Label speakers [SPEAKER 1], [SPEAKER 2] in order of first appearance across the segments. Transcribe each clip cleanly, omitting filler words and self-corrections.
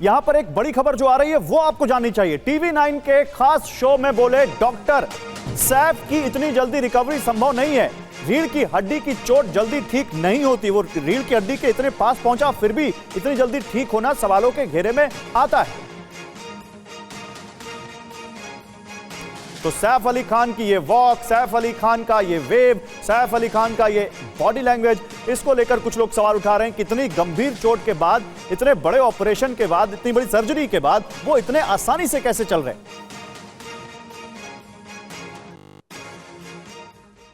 [SPEAKER 1] यहां पर एक बड़ी खबर जो आ रही है वो आपको जाननी चाहिए। टीवी 9 के खास शो में बोले डॉक्टर, सैफ की इतनी जल्दी रिकवरी संभव नहीं है। रीढ़ की हड्डी की चोट जल्दी ठीक नहीं होती। वो रीढ़ की हड्डी के इतने पास पहुंचा, फिर भी इतनी जल्दी ठीक होना सवालों के घेरे में आता है। तो सैफ अली खान की ये वॉक, सैफ अली खान का ये वेव, सैफ अली खान का ये बॉडी लैंग्वेज, इसको लेकर कुछ लोग सवाल उठा रहे हैं। कितनी गंभीर चोट के बाद, इतने बड़े ऑपरेशन के बाद, इतनी बड़ी सर्जरी के बाद वो इतने आसानी से कैसे चल रहे हैं।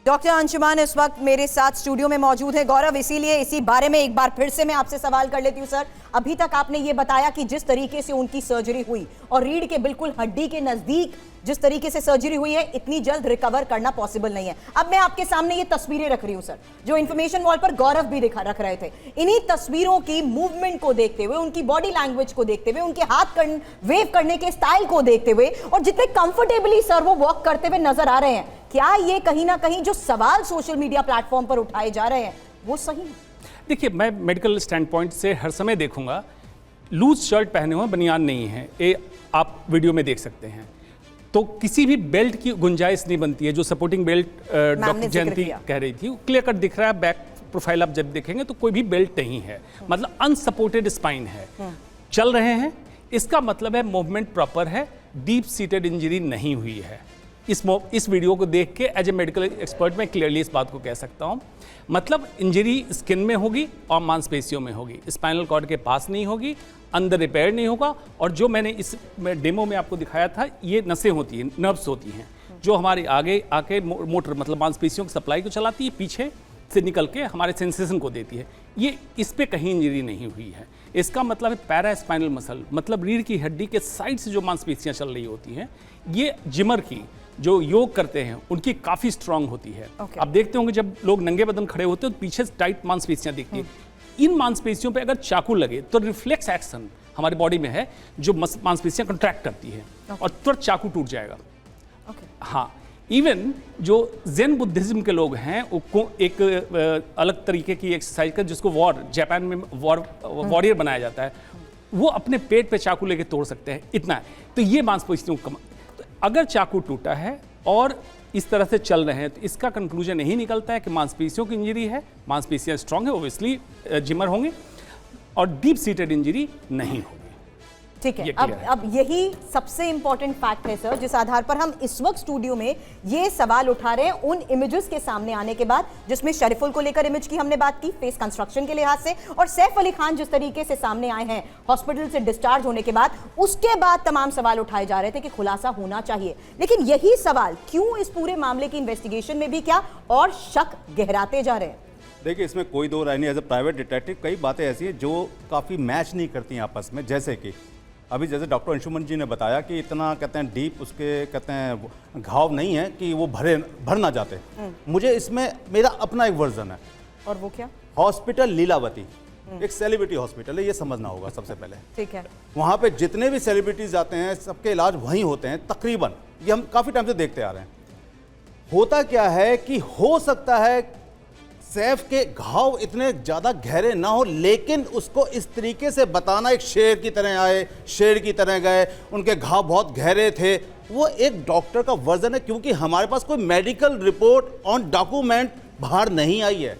[SPEAKER 2] डॉक्टर अंशुमान इस वक्त मेरे साथ स्टूडियो में मौजूद है। गौरव, इसीलिए इसी बारे में एक बार फिर से मैं आपसे सवाल कर लेती हूं। सर, अभी तक आपने ये बताया कि जिस तरीके से उनकी सर्जरी हुई और रीढ़ के बिल्कुल हड्डी के नजदीक जिस तरीके से सर्जरी हुई है, इतनी जल्द रिकवर करना पॉसिबल नहीं है। अब मैं आपके सामने ये तस्वीरें रख रही हूं सर, जो इंफॉर्मेशन वॉल पर गौरव भी रख रहे थे। इन्हीं तस्वीरों की मूवमेंट को देखते हुए, उनकी बॉडी लैंग्वेज को देखते हुए, उनके हाथ वेव करने के स्टाइल को देखते हुए और जितने कंफर्टेबली सर वो वॉक करते हुए नजर आ रहे हैं, क्या ये कहीं ना कहीं जो सवाल सोशल मीडिया प्लेटफॉर्म पर उठाए जा रहे हैं वो सही है?
[SPEAKER 3] देखिए, मैं मेडिकल स्टैंड पॉइंट से हर समय देखूंगा, लूज शर्ट पहने हुए बनियान नहीं है, ये आप वीडियो में देख सकते हैं। तो किसी भी बेल्ट की गुंजाइश नहीं बनती है। जो सपोर्टिंग बेल्ट डॉक्टर जयंती कह रही थी, क्लियर कट दिख रहा है। बैक प्रोफाइल आप जब देखेंगे तो कोई भी बेल्ट नहीं है, मतलब अनसपोर्टेड स्पाइन है। चल रहे हैं, इसका मतलब है मूवमेंट प्रॉपर है, डीप सीटेड इंजरी नहीं हुई है। इस वीडियो को देख के एज ए मेडिकल एक्सपर्ट मैं क्लियरली इस बात को कह सकता हूँ। मतलब इंजरी स्किन में होगी और मांसपेशियों में होगी, स्पाइनल कॉर्ड के पास नहीं होगी, अंदर रिपेयर नहीं होगा। और जो मैंने इस डेमो में आपको दिखाया था, ये नसें होती हैं, नर्व्स होती हैं, जो हमारे आगे आके मोटर मतलब मांसपेशियों की सप्लाई को चलाती है, पीछे से निकल के हमारे सेंसेशन को देती है। ये इस पे कहीं इंजरी नहीं हुई है। इसका मतलब है पैरा स्पाइनल मसल, मतलब रीढ़ की हड्डी के साइड से जो मांसपेशियां चल रही होती हैं, ये जिमर की जो योग करते हैं उनकी काफ़ी स्ट्रांग होती है। आप देखते होंगे जब लोग नंगे बदन खड़े होते हैं तो पीछे टाइट मांसपेशियां दिखती हैं। इन मांसपेशियों पे अगर चाकू लगे तो रिफ्लेक्स एक्शन हमारे बॉडी में है, जो मांसपेशियां कंट्रैक्ट करती है और तुरंत चाकू टूट जाएगा। हाँ, इवन जो ज़ेन बुद्धिज्म के लोग हैं, उनको एक अलग तरीके की एक्सरसाइज कर, जिसको जापान में वॉरियर बनाया जाता है, वो अपने पेट पे चाकू लेके तोड़ सकते हैं, इतना है। तो ये मांसपेशियों का अगर चाकू टूटा है और इस तरह से चल रहे हैं, तो इसका कंक्लूजन यही निकलता है कि मांसपेशियों की इंजरी है, मांसपेशियां स्ट्रांग है, ओब्वियसली जिमर होंगे, और डीप सीटेड इंजरी नहीं होगी।
[SPEAKER 2] ठीक है, अब यही सबसे इंपॉर्टेंट फैक्ट है सर, जिस आधार पर हम इस वक्त स्टूडियो में ये सवाल उठा रहे हैं उन इमेजेस के सामने आने के बाद, जिसमें शरीफुल को लेकर इमेज की हमने बात की फेस कंस्ट्रक्शन के लिहाज से, और सैफ अली खान जिस तरीके से सामने आए हैं हॉस्पिटल से डिस्चार्ज होने के बाद, उसके बाद तमाम सवाल उठाए जा रहे थे कि खुलासा होना चाहिए। लेकिन यही सवाल क्यों इस पूरे मामले की इन्वेस्टिगेशन में भी क्या और शक गहराते जा रहे हैं?
[SPEAKER 4] देखिए, इसमें कोई दो राय नहीं। एज ए प्राइवेट डिटेक्टिव कई बातें ऐसी हैं जो काफ़ी मैच नहीं करती हैं आपस में। जैसे कि अभी जैसे डॉक्टर अंशुमन जी ने बताया कि इतना कहते हैं डीप उसके कहते हैं घाव नहीं है कि वो भर ना जाते। मुझे इसमें मेरा अपना एक वर्जन है।
[SPEAKER 2] और वो क्या?
[SPEAKER 4] हॉस्पिटल लीलावती एक सेलिब्रिटी हॉस्पिटल है, ये समझना होगा सबसे पहले।
[SPEAKER 2] ठीक है।
[SPEAKER 4] वहाँ पे जितने भी सेलिब्रिटीज आते हैं सबके इलाज वहीं होते हैं तकरीबन, ये हम काफ़ी टाइम से देखते आ रहे हैं। होता क्या है कि हो सकता है सैफ के घाव इतने ज़्यादा गहरे ना हो, लेकिन उसको इस तरीके से बताना, एक शेर की तरह आए, शेर की तरह गए, उनके घाव बहुत गहरे थे, वो एक डॉक्टर का वर्जन है। क्योंकि हमारे पास कोई मेडिकल रिपोर्ट ऑन डॉक्यूमेंट बाहर नहीं आई है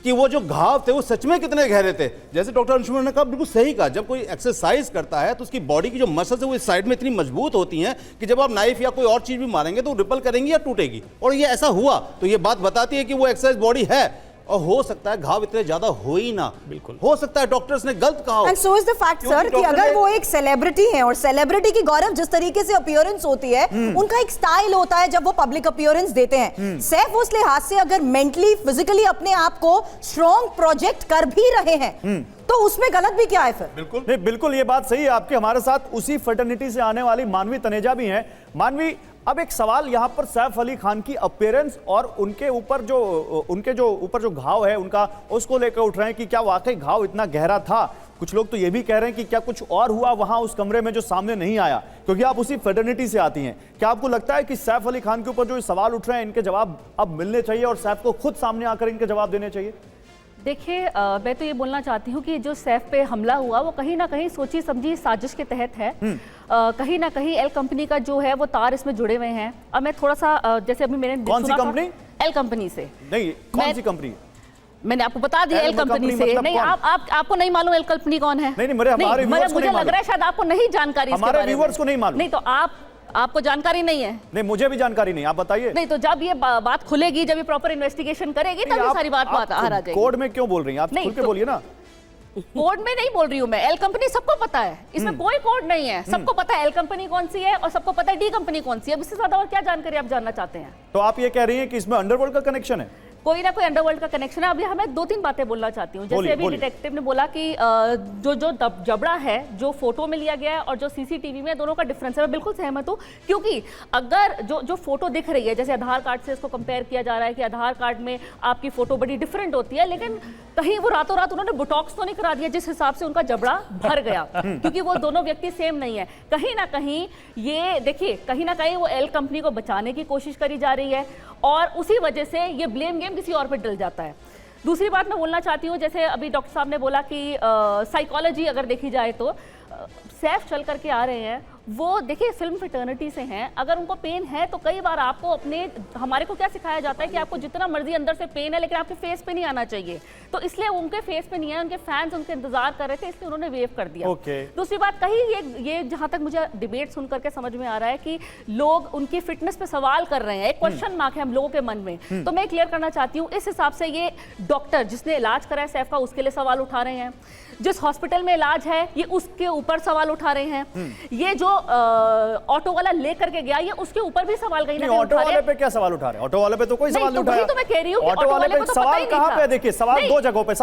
[SPEAKER 4] कि वो जो घाव थे वो सच में कितने गहरे थे। जैसे डॉक्टर अंशुमन ने कहा, बिल्कुल सही कहा, जब कोई एक्सरसाइज करता है तो उसकी बॉडी की जो मसल्स है वो इस साइड में इतनी मजबूत होती हैं कि जब आप नाइफ या कोई और चीज़ भी मारेंगे तो रिपल करेंगी या टूटेगी। और ये ऐसा हुआ तो ये बात बताती है कि वो एक्सरसाइज बॉडी है। और हो सकता है घाव इतने ज्यादा हो ही ना, बिल्कुल हो सकता है डॉक्टर्स ने गलत कहा हो।
[SPEAKER 2] And so is the fact sir कि अगर वो एक सेलिब्रिटी है, और सेलिब्रिटी की गौरव जिस तरीके से अपीयरेंस होती है, उनका एक स्टाइल होता है जब वो पब्लिक अपीयरेंस देते हैं। सैफ उस लिहाज से अगर मेंटली फिजिकली अपने आप को स्ट्रॉन्ग प्रोजेक्ट कर भी रहे हैं, तो उसमें गलत भी क्या है फिर?
[SPEAKER 1] बिल्कुल नहीं, बिल्कुल ये बात सही है आपकी। हमारे साथ उसी फ्रेटर्निटी से आने वाली मानवी तनेजा भी हैं। मानवी, अब एक सवाल यहां पर सैफ अली खान की अपीयरेंस और उनके ऊपर जो घाव है उनका, उसको लेकर उठ रहे हैं कि क्या वाकई घाव इतना गहरा था। कुछ लोग तो ये भी कह रहे हैं कि क्या कुछ और हुआ वहां उस कमरे में जो सामने नहीं आया, क्योंकि आप उसी फ्रेटर्निटी से आती हैं। क्या आपको लगता है कि सैफ अली खान के ऊपर जो सवाल उठ रहे हैं इनके जवाब अब मिलने चाहिए और सैफ को खुद सामने आकर इनके जवाब देने चाहिए?
[SPEAKER 5] देखिए मैं तो ये बोलना चाहती हूँ कि जो सैफ पे हमला हुआ वो कहीं ना कहीं सोची समझी साजिश के तहत है। कहीं ना कहीं एल कंपनी का जो है वो तार इसमें जुड़े हुए हैं। अब मैं थोड़ा सा जैसे अभी मैंने
[SPEAKER 1] कौन सी कंपनी?
[SPEAKER 5] एल कंपनी से।
[SPEAKER 1] नहीं, कौन सी कंपनी?
[SPEAKER 5] मैंने आपको बता दिया एल कंपनी से।
[SPEAKER 1] मतलब
[SPEAKER 5] नहीं, आपको नहीं मालूम एल कंपनी कौन है?
[SPEAKER 1] नहीं, हमारे व्यूअर्स को
[SPEAKER 5] मुझे लग रहा है शायद आपको नहीं जानकारी,
[SPEAKER 1] हमारे व्यूअर्स को नहीं मालूम।
[SPEAKER 5] नहीं तो आपको जानकारी नहीं है?
[SPEAKER 1] नहीं, मुझे भी जानकारी नहीं, आप बताइए।
[SPEAKER 5] नहीं तो जब ये बात खुलेगी, जब ये प्रॉपर इन्वेस्टिगेशन करेगी, तब ये सारी बात आ जाएगी।
[SPEAKER 1] कोर्ट में क्यों बोल रही हैं आप? खुल के बोलिए ना।
[SPEAKER 5] कोड में नहीं बोल रही हूँ मैं, एल कंपनी सबको पता है, इसमें कोई कोड नहीं है, सबको पता है एल कंपनी कौन सी है और सबको पता है डी कंपनी कौन सी है। अब इससे ज्यादा और क्या जानकारी आप जानना चाहते हैं?
[SPEAKER 1] तो आप ये कह रही हैं कि इसमें अंडरवर्ल्ड का कनेक्शन है?
[SPEAKER 5] कोई ना कोई अंडरवर्ल्ड का कनेक्शन है। अभी हमें 2-3 बातें बोलना चाहती हूँ। जैसे अभी डिटेक्टिव ने बोला कि जो जबड़ा है जो फोटो में लिया गया है और जो सीसीटीवी में, दोनों का डिफरेंस है। मैं बिल्कुल सहमत हूँ, क्योंकि अगर जो फोटो दिख रही है, जैसे आधार कार्ड से इसको कंपेयर किया जा रहा है कि आधार कार्ड में आपकी फोटो बड़ी डिफरेंट होती है, लेकिन कहीं वो रातों रात उन्होंने बोटॉक्स तो नहीं करा दिया जिस हिसाब से उनका जबड़ा भर गया, क्योंकि वो दोनों व्यक्ति सेम नहीं है। कहीं ना कहीं ये देखिए, कहीं ना कहीं वो एल कंपनी को बचाने की कोशिश करी जा रही है और उसी वजह से ये ब्लेम गेम किसी और पे डल जाता है। दूसरी बात मैं बोलना चाहती हूँ, जैसे अभी डॉक्टर साहब ने बोला कि साइकोलॉजी अगर देखी जाए तो सैफ चल करके आ रहे हैं, वो देखिए फिल्म फ्रेटर्निटी से हैं, अगर उनको पेन है तो कई बार आपको हमारे को क्या सिखाया जाता है कि आपको जितना मर्जी अंदर से पेन है लेकिन आपके फेस पे नहीं आना चाहिए, तो इसलिए उनके फेस पे नहीं है, उनके फैंस उनके इंतजार कर रहे थे, इसलिए उन्होंने वेव कर दिया। दूसरी बात, कहीं ये जहां तक मुझे डिबेट सुन करके समझ में आ रहा है कि लोग उनकी फिटनेस पे सवाल कर रहे हैं, एक क्वेश्चन मार्क है हम लोगों के मन में। तो मैं क्लियर करना चाहती हूँ, इस हिसाब से ये डॉक्टर जिसने इलाज करा है सैफ का, उसके लिए सवाल उठा रहे हैं, जिस हॉस्पिटल में इलाज है ये उसके ऊपर सवाल उठा रहे हैं, ये जो ऑटो वाला लेकर के गया ये उसके ऊपर भी सवाल कहीं ना कहीं
[SPEAKER 1] ऑटो वाले पे क्या सवाल उठा रहे हैं? ऑटो वाले पे तो कोई सवाल नहीं उठाया।
[SPEAKER 5] तो मैं कह रही हूं
[SPEAKER 1] ऑटो वाले पे सवाल कहां पे? देखिए सवाल दो जगहों पे,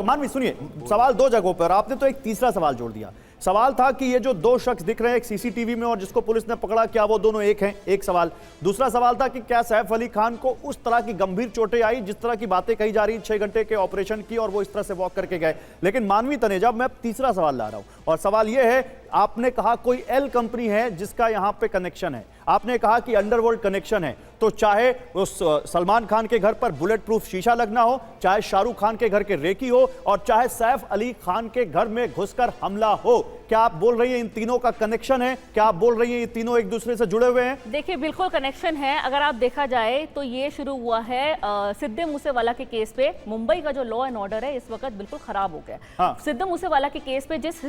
[SPEAKER 1] मानवी सुनिए, सवाल दो जगहों पर, आपने तो एक तीसरा सवाल जोड़ दिया। सवाल था कि ये जो दो शख्स दिख रहे हैं एक सीसीटीवी में और जिसको पुलिस ने पकड़ा, क्या वो दोनों एक हैं? एक सवाल। दूसरा सवाल था कि क्या सैफ अली खान को उस तरह की गंभीर चोटें आई जिस तरह की बातें कही जा रही, 6 घंटे के ऑपरेशन की और वो इस तरह से वॉक करके गए? लेकिन मानवी तनेजा, मैं तीसरा सवाल ला रहा हूं और सवाल यह है, आपने कहा कोई एल कंपनी है जिसका यहां पे कनेक्शन है, आपने कहा कि अंडरवर्ल्ड कनेक्शन है, तो चाहे उस सलमान खान के घर पर बुलेट प्रूफ शीशा लगना हो, चाहे शाहरुख खान के घर के रेकी हो और चाहे सैफ अली खान के घर में घुसकर हमला हो, क्या आप बोल रही हैं इन तीनों का कनेक्शन है? क्या आप बोल रही हैं ये तीनों एक दूसरे से जुड़े हुए हैं?
[SPEAKER 5] देखिए बिल्कुल कनेक्शन है। अगर आप देखा जाए तो ये शुरू हुआ है सिद्धू मूसेवाला के केस पे। मुंबई का जो लॉ एंड ऑर्डर है इस वक्त बिल्कुल खराब हो गया।
[SPEAKER 1] हाँ।
[SPEAKER 5] सिद्धू मूसेवाला के केस पे जिस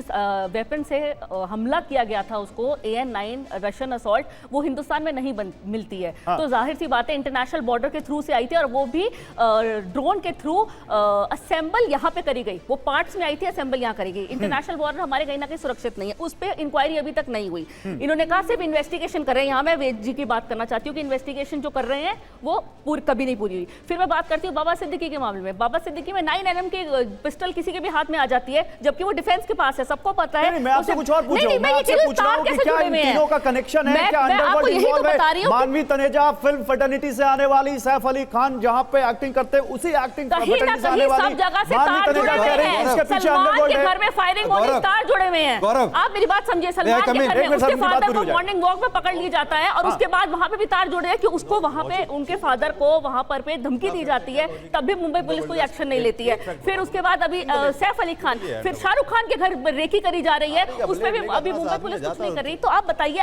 [SPEAKER 5] वेपन से हमला किया गया था उसको, AN-9 रशियन असॉल्ट, वो हिंदुस्तान में नहीं मिलती है।
[SPEAKER 1] हाँ।
[SPEAKER 5] तो जाहिर सी बात है इंटरनेशनल बॉर्डर के थ्रू से आई थी और वो भी ड्रोन के थ्रू असेंबल यहाँ पे करी गई, वो पार्ट्स में आई थी, असेंबल यहाँ करी गई। इंटरनेशनल बॉर्डर हमारे कहीं ना कहीं सुरक्षित नहीं है, उस पर इंक्वायरी अभी तक नहीं हुई। इन्होंने कहा सिर्फ इन्वेस्टिगेशन कर रहे हैं। यहाँ मैं वेद जी की बात करना चाहती हूँ कि इन्वेस्टिगेशन जो कर रहे हैं वो कभी नहीं पूरी हुई। फिर मैं बात करती हूँ बाबा सिद्दीकी के मामले में। बाबा सिद्दीकी में 9mm की पिस्टल किसी के भी हाथ में आ जाती है, जबकि वो डिफेंस के पास है, सबको पता है।
[SPEAKER 1] मैं आपसे कुछ और पूछ रहा हूं, मैं आपसे पूछ रहा हूं कि क्या इन तीनों का कनेक्शन है? क्या अंडरवर्ल्ड इन्वॉल्व है? मानवी तनेजा फिल्म फ्रेटर्निटी से आने वाली, सैफ अली खान जहां पे एक्टिंग करते हैं उसी एक्टिंग फ्रेटर्निटी से आने वाली मानवी तनेजा कह रही है इसके पीछे अंडरवर्ल्ड है।
[SPEAKER 5] घर में फायरिंग हो रही, तार जुड़े हुए हैं। आप मेरी बात समझिए, सलमान के घर में उसके फादर को मॉर्निंग वॉक में पकड़ लिया जाता है और उसके बाद वहां पे भी तार जुड़े हैं कि उसको वहां पे उनके फादर को वहां पर पे धमकी दी जाती है, तब भी मुंबई पुलिस कोई एक्शन नहीं लेती है। फिर उसके बाद अभी सैफ अली खान, फिर शाहरुख खान के घर रेकी करी जा रही है, उसमें भी अभी मुंबई पुलिस कुछ नहीं कर रही। तो आप बताइए,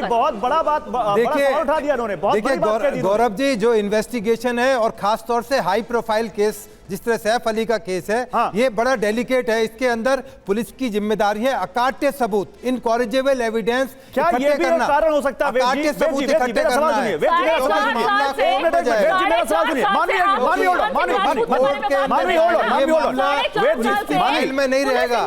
[SPEAKER 1] बहुत बड़ा बात उठा दिया उन्होंने।
[SPEAKER 6] देखिए गौरव जी, जो इन्वेस्टिगेशन है और खास तौर से हाई प्रोफाइल केस जिस तरह सैफ अली का केस है,
[SPEAKER 1] हाँ।
[SPEAKER 6] ये बड़ा डेलिकेट है। इसके अंदर पुलिस की जिम्मेदारी है अकाट्य सबूत, इनकॉरिजेबल एविडेंस
[SPEAKER 1] क्या ये भी एक कारण हो सकता है?
[SPEAKER 6] अकाट्य सबूत इकट्ठे करना है। में नहीं रहेगा।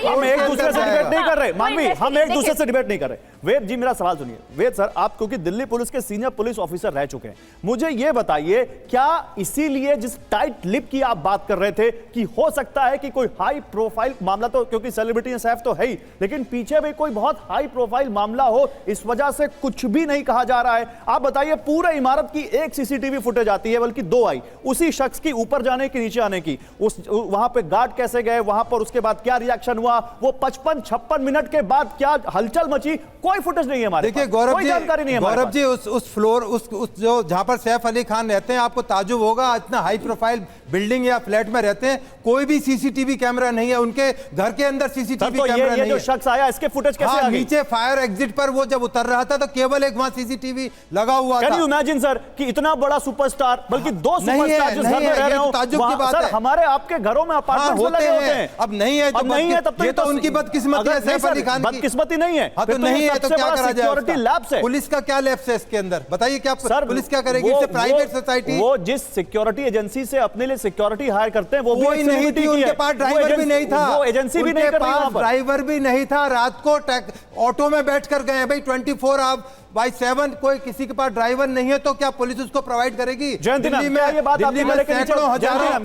[SPEAKER 1] हम एक दूसरे से डिबेट नहीं कर रहे मानवी, हम एक दूसरे से डिबेट नहीं कर रहे। वेद जी मेरा सवाल सुनिए। वेद सर, आप क्योंकि दिल्ली पुलिस के सीनियर पुलिस ऑफिसर रह चुके हैं, मुझे यह बताइए, क्या इसीलिए जिस टाइट लिप की आप बात कर रहे थे कि हो सकता है कि कोई हाई प्रोफाइल मामला, तो क्योंकि सेलिब्रिटी सैफ तो है ही, लेकिन पीछे भी कोई बहुत हाई प्रोफाइल मामला हो, इस वजह से कुछ भी नहीं कहा जा रहा है? आप बताइए, पूरे इमारत की एक सीसीटीवी फुटेज आती है, बल्कि 2 आई, उसी शख्स की ऊपर जाने की नीचे आने की, उस वहां पे गार्ड कैसे गए वहां पर, उसके बाद क्या रिएक्शन हुआ, वो 55-56 मिनट के बाद क्या हलचल मची, कोई फुटेज नहीं है हमारे।
[SPEAKER 6] देखिए गौरव जी,
[SPEAKER 1] जानकारी नहीं है
[SPEAKER 6] उस फ्लोर, उस जो जहां पर सैफ अली खान रहते हैं, आपको ताजुब होगा, इतना हाई प्रोफाइल बिल्डिंग या फ्लैट में रहते हैं, कोई भी सीसीटीवी कैमरा नहीं है, उनके घर के अंदर सीसीटीवी कैमरा
[SPEAKER 1] ये
[SPEAKER 6] नहीं
[SPEAKER 1] जो
[SPEAKER 6] है।
[SPEAKER 1] शख्स आया इसके फुटेज कैसे आ गई?
[SPEAKER 6] नीचे फायर एग्जिट पर वो जब उतर रहा था तो केवल एक वहां सीसीटीवी लगा हुआ था।
[SPEAKER 1] कैन यू इमेजिन सर कि इतना बड़ा सुपरस्टार, बल्कि दो सुपरस्टार जिस घर में रह रहे हो,
[SPEAKER 6] ताज्जुब की बात
[SPEAKER 1] सर
[SPEAKER 6] है।
[SPEAKER 1] हमारे आपके घरों में अपार्टमेंट्स लगे होते हैं।
[SPEAKER 6] अब नहीं है,
[SPEAKER 1] अब नहीं है तब
[SPEAKER 6] ये तो उनकी बदकिस्मती है सैफ अली खान की।
[SPEAKER 1] बदकिस्मती नहीं है।
[SPEAKER 6] हाँ तो नहीं है तो क्या करा जाए?
[SPEAKER 1] सिक्योरिटी लैब्स है।
[SPEAKER 6] पुलिस का क्या लैब्स है इसके अंदर, बताइए क्या
[SPEAKER 1] सर
[SPEAKER 6] पुलिस क्या करेगी? इससे प्राइवेट सोसाइटी,
[SPEAKER 1] वो जिस सिक्योरिटी एजेंसी से अपने लिए सिक्योरिटी हायर करते हैं वो भी
[SPEAKER 6] नहीं थी, उनके पास ड्राइवर भी नहीं था,
[SPEAKER 1] वो एजेंसी भी नहीं कर रही वहां पर।
[SPEAKER 6] ड्राइवर भी नहीं था, रात को ऑटो में बैठ कर गए भाई 24/7, कोई किसी के पास ड्राइवर नहीं है तो क्या पुलिस उसको प्रोवाइड करेगी?
[SPEAKER 1] दिल्ली में ये बात आपके गले के नीचे,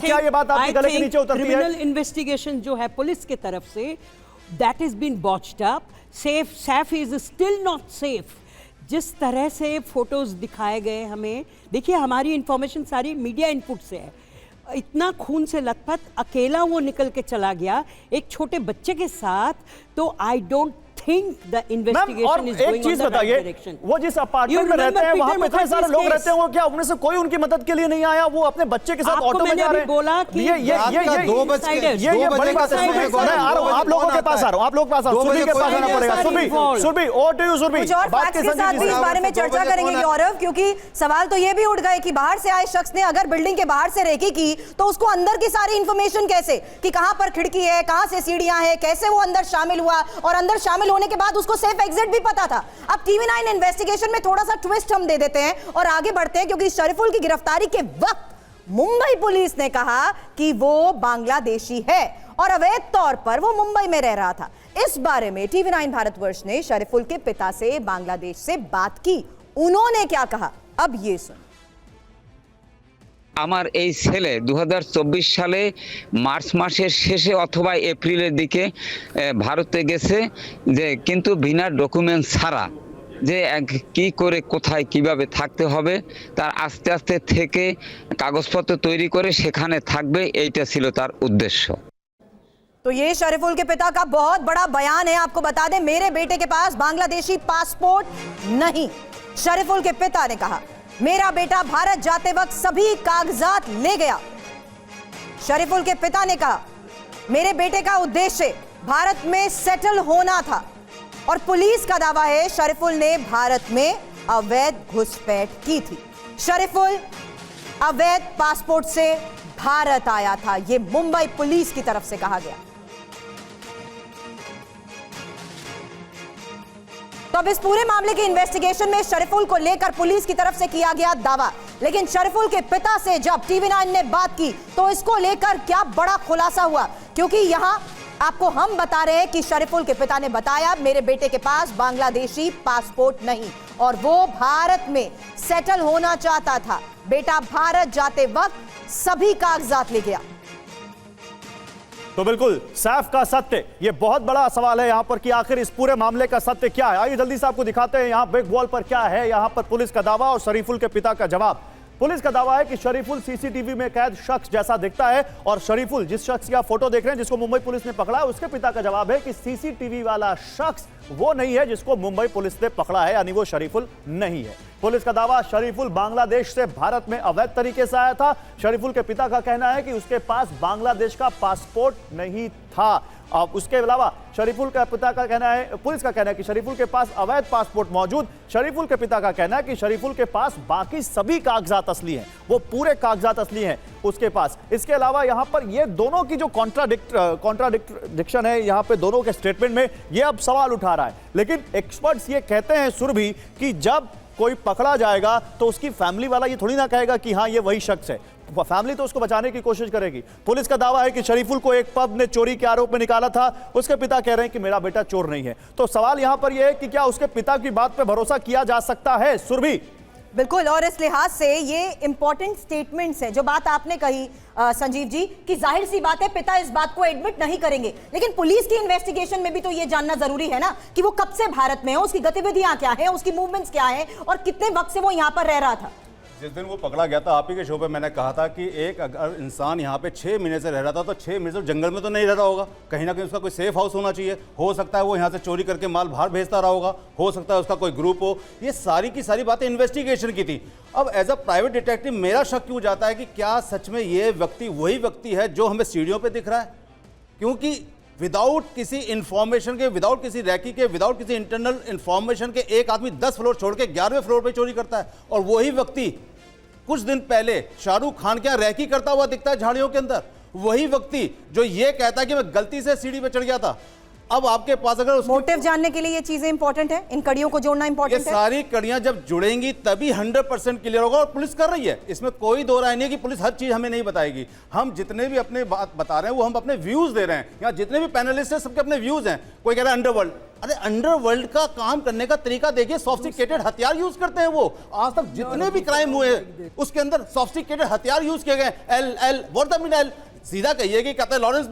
[SPEAKER 1] क्या ये बात आपके गले के नीचे उतरती है?
[SPEAKER 7] क्रिमिनल इन्वेस्टिगेशन जो है पुलिस की तरफ से, that is been botched up. Saif is still not safe. जिस तरह से फोटोज दिखाए गए हमें, देखिए हमारी इंफॉर्मेशन सारी मीडिया इनपुट से है, इतना खून से लथपथ अकेला वो निकल के चला गया एक छोटे बच्चे के साथ, तो I don't think the investigation is going on the right direction.
[SPEAKER 1] वो जिस अपार्टमेंट में रहते हैं वहां पे इतने सारे लोग रहते हैं, वो क्या उनमें से कोई उनकी मदद के लिए नहीं आया? वो अपने बच्चे के साथ ऑटो में जा रहे हैं।
[SPEAKER 7] बोला कि
[SPEAKER 1] ये बड़ी बात है। मैं आ रहा हूं, आप लोगों के पास आ रहा हूं, आप लोगों के पास आ रहा हूं, सुरभि के पास आना पड़ेगा। Surabhi over to you Surabhi.
[SPEAKER 2] कुछ और फैक्ट्स के साथ भी इस बारे में चर्चा करेंगे गौरव, क्योंकि सवाल तो ये भी उठ गए कि बाहर से आए शख्स ने अगर बिल्डिंग के बाहर से रेकी की तो उसको अंदर की सारी इंफॉर्मेशन कैसे, कि कहां पर खिड़की है, कहां से सीढ़ियां हैं, कैसे वो अंदर शामिल हुआ, और अंदर शामिल होने के बाद उसको एग्जिट भी पता था। अब TV9 इन्वेस्टिगेशन में थोड़ा सा ट्विस्ट हम दे देते हैं और आगे बढ़ते हैं, क्योंकि शरीफुल की गिरफ्तारी के वक्त मुंबई पुलिस ने कहा कि वो बांग्लादेशी है और अवैध तौर पर वो मुंबई में रह रहा था। इस बारे में TV9 भारतवर्ष ने शरीफुल के पिता से बांग्लादेश से बात की। उन्होंने क्या कहा, अब ये सुन।
[SPEAKER 8] আমার এই ছেলে 2024 সালে মার্চ মাসের শেষে অথবা এপ্রিলের দিকে ভারতে গেছে, যে কিন্তু বিনা ডকুমেন্ট ছাড়া যে কি করে কোথায় কিভাবে থাকতে হবে তার আস্তে আস্তে থেকে কাগজপত্র তৈরি করে সেখানে থাকবে, এইটা ছিল তার উদ্দেশ্য।
[SPEAKER 2] तो ये शरीफुल के पिता का बहुत बड़ा बयान है। आपको बता दें, मेरे बेटे के पास बांग्लादेशी पासपोर्ट नहीं। शरीफुल के पिता ने कहा मेरा बेटा भारत जाते वक्त सभी कागजात ले गया। शरीफुल के पिता ने कहा मेरे बेटे का उद्देश्य भारत में सेटल होना था, और पुलिस का दावा है शरीफुल ने भारत में अवैध घुसपैठ की थी। शरीफुल अवैध पासपोर्ट से भारत आया था, यह मुंबई पुलिस की तरफ से कहा गया। तो अब इस पूरे मामले की इन्वेस्टिगेशन में शरीफुल को लेकर पुलिस की तरफ से किया गया दावा, लेकिन शरीफुल के पिता से जब TV9 ने बात की तो इसको लेकर क्या बड़ा खुलासा हुआ, क्योंकि यहां आपको हम बता रहे हैं कि शरीफुल के पिता ने बताया मेरे बेटे के पास बांग्लादेशी पासपोर्ट नहीं और वो भारत में सेटल होना चाहता था। बेटा भारत जाते वक्त सभी कागजात ले गया।
[SPEAKER 1] तो बिल्कुल सैफ का सत्य, ये बहुत बड़ा सवाल है यहां पर कि आखिर इस पूरे मामले का सत्य क्या है। आइए जल्दी से आपको दिखाते हैं यहां बिग वॉल पर क्या है। यहां पर पुलिस का दावा और शरीफुल के पिता का जवाब। पुलिस का दावा है कि शरीफुल सीसीटीवी में कैद शख्स जैसा दिखता है, और शरीफुल जिस शख्स की आप फोटो देख रहे हैं जिसको मुंबई पुलिस ने पकड़ा है, उसके पिता का जवाब है कि सीसीटीवी वाला शख्स वो नहीं है जिसको मुंबई पुलिस ने पकड़ा है, यानी वो शरीफुल नहीं है। पुलिस का दावा शरीफुल बांग्लादेश से भारत में अवैध तरीके से आया था। शरीफुल के पिता का कहना है कि उसके पास बांग्लादेश का पासपोर्ट नहीं था। अब उसके अलावा शरीफुल का पिता का कहना है, पुलिस का कहना है कि शरीफुल के पास अवैध पासपोर्ट मौजूद। शरीफुल के पिता का कहना है कि शरीफुल के पास बाकी सभी कागजात असली हैं, वो पूरे कागजात असली हैं उसके पास। इसके अलावा यहां पर ये दोनों की जो कॉन्ट्राडिक्शन है यहां पे दोनों के स्टेटमेंट में, ये अब सवाल उठा रहा है। लेकिन एक्सपर्ट्स ये कहते हैं सुरभि कि जब कोई पकड़ा जाएगा तो उसकी फैमिली वाला ये थोड़ी ना कहेगा कि हाँ ये वही शख्स है, फैमिली तो उसको बचाने की कोशिश करेगी। पुलिस का दावा है कि शरीफुल को एक पब ने चोरी के आरोप में निकाला था, उसके पिता कह रहे हैं कि मेरा बेटा चोर नहीं है। तो सवाल यहां पर यह है कि क्या उसके पिता की बात पर भरोसा किया जा सकता है सुरभि?
[SPEAKER 2] बिल्कुल, और इस लिहाज से ये इंपॉर्टेंट स्टेटमेंट्स हैं जो बात आपने कही संजीव जी, कि जाहिर सी बात है पिता इस बात को एडमिट नहीं करेंगे, लेकिन पुलिस की इन्वेस्टिगेशन में भी तो ये जानना जरूरी है ना कि वो कब से भारत में है, उसकी गतिविधियां क्या है, उसकी मूवमेंट्स क्या है और कितने वक्त से वो यहां पर रह रहा था।
[SPEAKER 4] जिस दिन वो पकड़ा गया था आप ही के शो पे मैंने कहा था कि एक अगर इंसान यहाँ पे 6 महीने से रह रहा था तो 6 महीने से जंगल में तो नहीं रह रहा होगा, कहीं ना कहीं उसका कोई सेफ हाउस होना चाहिए। हो सकता है वो यहाँ से चोरी करके माल बाहर भेजता रहा होगा, हो सकता है उसका कोई ग्रुप हो। ये सारी की सारी बातें इन्वेस्टिगेशन की थी। अब एज अ प्राइवेट डिटेक्टिव मेरा शक क्यों जाता है कि क्या सच में ये व्यक्ति वही व्यक्ति है जो हमें सीढ़ियों पर दिख रहा है? क्योंकि विदाउट किसी इंफॉर्मेशन के, विदाउट किसी रैकी के, विदाउट किसी इंटरनल इंफॉर्मेशन के एक आदमी 10 फ्लोर छोड़ के 11वें फ्लोर पे चोरी करता है। और वही व्यक्ति कुछ दिन पहले शाहरुख खान क्या रैकी करता हुआ दिखता है झाड़ियों के अंदर। वही व्यक्ति जो ये कहता है कि मैं गलती से सीढ़ी पे चढ़ गया था। अब आपके पास अगर
[SPEAKER 2] मोटिव जानने के लिए ये चीजें इंपॉर्टेंट है, इन कड़ियों को जोड़ना
[SPEAKER 4] ये
[SPEAKER 2] इंपॉर्टेंट है।
[SPEAKER 4] सारी कड़ियां जब जुड़ेंगी तभी 100% क्लियर होगा। और पुलिस कर रही है, इसमें कोई दो राय नहीं है कि पुलिस हर चीज हमें नहीं बताएगी। हम जितने भी अपने बात बता रहे हैं वो हम अपने व्यूज दे रहे हैं। यहाँ जितने भी पैनलिस्ट हैं सबके अपने व्यूज हैं। कोई कह रहा है अंडरवर्ल्ड, अरे अंडरवर्ल्ड का काम करने का तरीका देखिए, सॉफ्टिकेटेड हथियार यूज करते हैं वो। आज तक जितने भी क्राइम हुए उसके अंदर सॉफ्टिकेटेड हथियार यूज किए गए। L what the mean L, सीधा कहिए कि कहते हैं लॉरेंस